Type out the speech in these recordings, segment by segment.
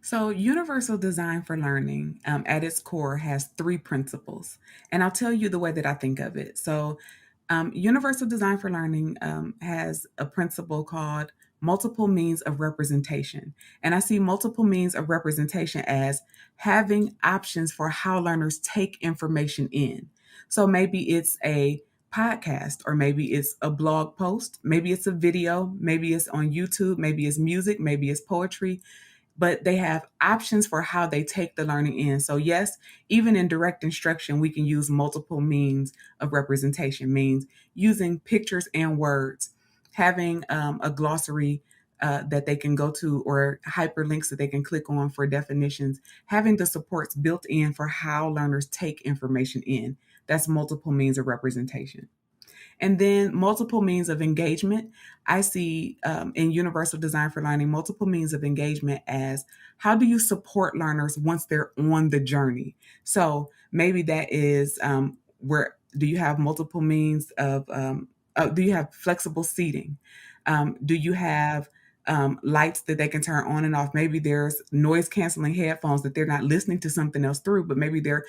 So, universal design for learning at its core has three principles. And I'll tell you the way that I think of it. So, universal design for learning has a principle called multiple means of representation. And I see multiple means of representation as having options for how learners take information in. So, maybe it's a podcast, or maybe it's a blog post, maybe it's a video, maybe it's on YouTube, maybe it's music, maybe it's poetry, but they have options for how they take the learning in. So yes, even in direct instruction, we can use multiple means of representation, means using pictures and words, having a glossary that they can go to, or hyperlinks that they can click on for definitions, having the supports built in for how learners take information in. That's multiple means of representation. And then multiple means of engagement. I see in Universal Design for Learning multiple means of engagement as how do you support learners once they're on the journey? So maybe that is where do you have multiple means of, do you have flexible seating? Do you have lights that they can turn on and off? Maybe there's noise canceling headphones that they're not listening to something else through, but maybe they're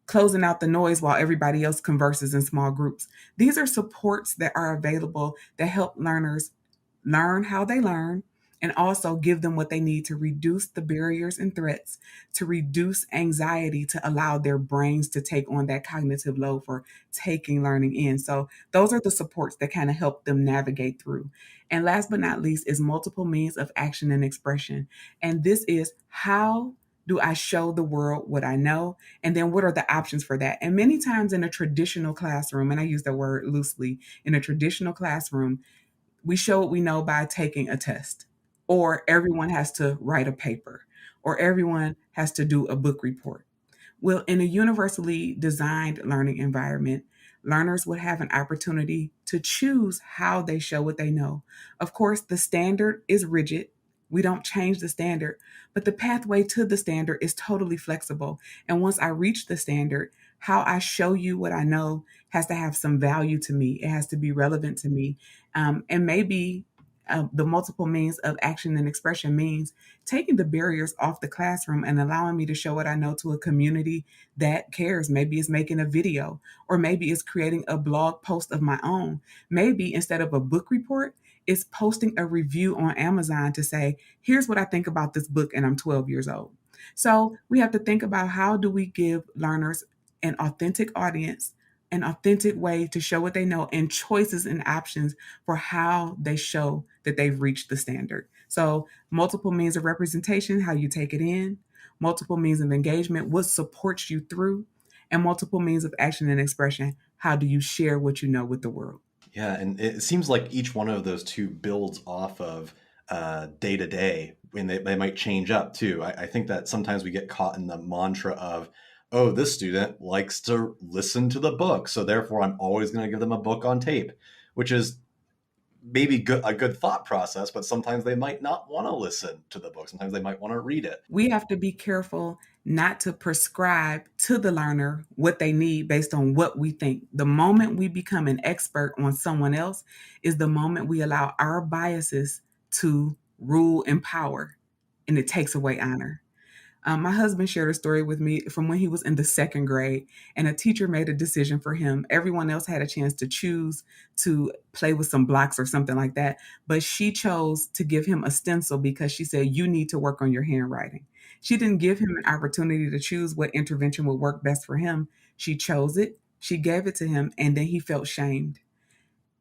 closing out the noise while everybody else converses in small groups. These are supports that are available that help learners learn how they learn and also give them what they need to reduce the barriers and threats, to reduce anxiety, to allow their brains to take on that cognitive load for taking learning in. So, those are the supports that kind of help them navigate through. And last but not least is multiple means of action and expression. And this is how do I show the world what I know? And then what are the options for that? And many times in a traditional classroom, and I use the word loosely, in a traditional classroom, we show what we know by taking a test, or everyone has to write a paper, or everyone has to do a book report. Well, in a universally designed learning environment, learners would have an opportunity to choose how they show what they know. Of course, the standard is rigid. We don't change the standard, but the pathway to the standard is totally flexible. And once I reach the standard, how I show you what I know has to have some value to me. It has to be relevant to me. And maybe the multiple means of action and expression means taking the barriers off the classroom and allowing me to show what I know to a community that cares. Maybe it's making a video, or maybe it's creating a blog post of my own. Maybe instead of a book report, it's posting a review on Amazon to say, here's what I think about this book, and I'm 12 years old. So we have to think about how do we give learners an authentic audience, an authentic way to show what they know, and choices and options for how they show that they've reached the standard. So, multiple means of representation, how you take it in, multiple means of engagement, what supports you through, and multiple means of action and expression, how do you share what you know with the world? Yeah, and it seems like each one of those two builds off of day to day, when they might change up too. I think that sometimes we get caught in the mantra of, oh, this student likes to listen to the book, so therefore I'm always going to give them a book on tape, which is maybe a good thought process, but sometimes they might not want to listen to the book. Sometimes they might want to read it. We have to be careful not to prescribe to the learner what they need based on what we think. The moment we become an expert on someone else is the moment we allow our biases to rule and power, and it takes away honor. My husband shared a story with me from when he was in the second grade, and a teacher made a decision for him. Everyone else had a chance to choose to play with some blocks or something like that, but she chose to give him a stencil because she said, you need to work on your handwriting. She didn't give him an opportunity to choose what intervention would work best for him. She chose it, she gave it to him, and then he felt shamed.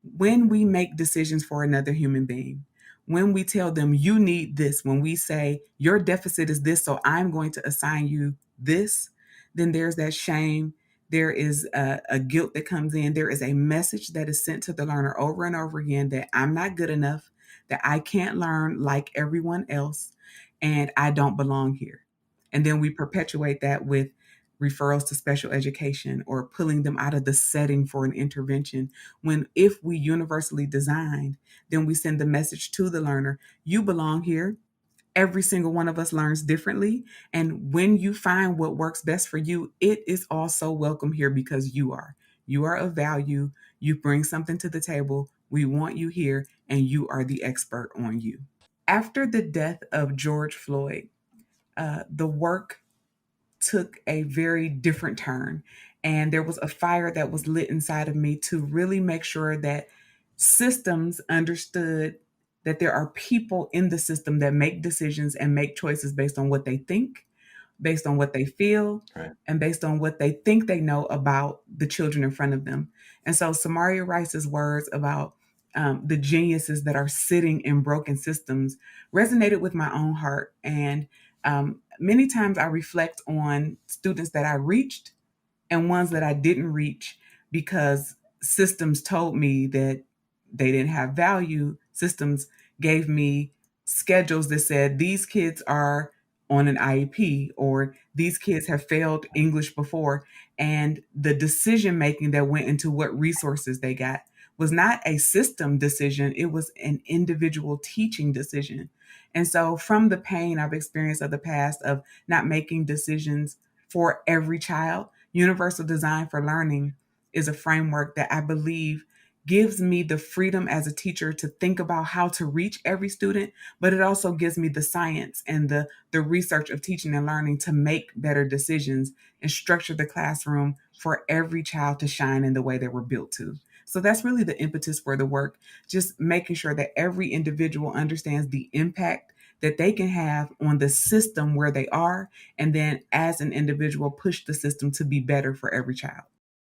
When we make decisions for another human being, when we tell them, you need this, when we say, your deficit is this, so I'm going to assign you this, then there's that shame. There is a guilt that comes in. There is a message that is sent to the learner over and over again that I'm not good enough, that I can't learn like everyone else, and I don't belong here. And then we perpetuate that with referrals to special education or pulling them out of the setting for an intervention. When if we universally designed, then we send the message to the learner, you belong here. Every single one of us learns differently. And when you find what works best for you, it is also welcome here because you are. You are of value. You bring something to the table. We want you here, and you are the expert on you. After the death of George Floyd, the work took a very different turn. And there was a fire that was lit inside of me to really make sure that systems understood that there are people in the system that make decisions and make choices based on what they think, based on what they feel, Right. and based on what they think they know about the children in front of them. And so Samaria Rice's words about the geniuses that are sitting in broken systems resonated with my own heart. And many times I reflect on students that I reached and ones that I didn't reach because systems told me that they didn't have value. Systems gave me schedules that said these kids are on an IEP or these kids have failed English before. And the decision making that went into what resources they got was not a system decision, it was an individual teaching decision. And so, from the pain I've experienced of the past of not making decisions for every child, Universal Design for Learning is a framework that I believe gives me the freedom as a teacher to think about how to reach every student, but it also gives me the science and the research of teaching and learning to make better decisions and structure the classroom for every child to shine in the way that we're built to. So that's really the impetus for the work, just making sure that every individual understands the impact that they can have on the system where they are, and then as an individual, push the system to be better for every child.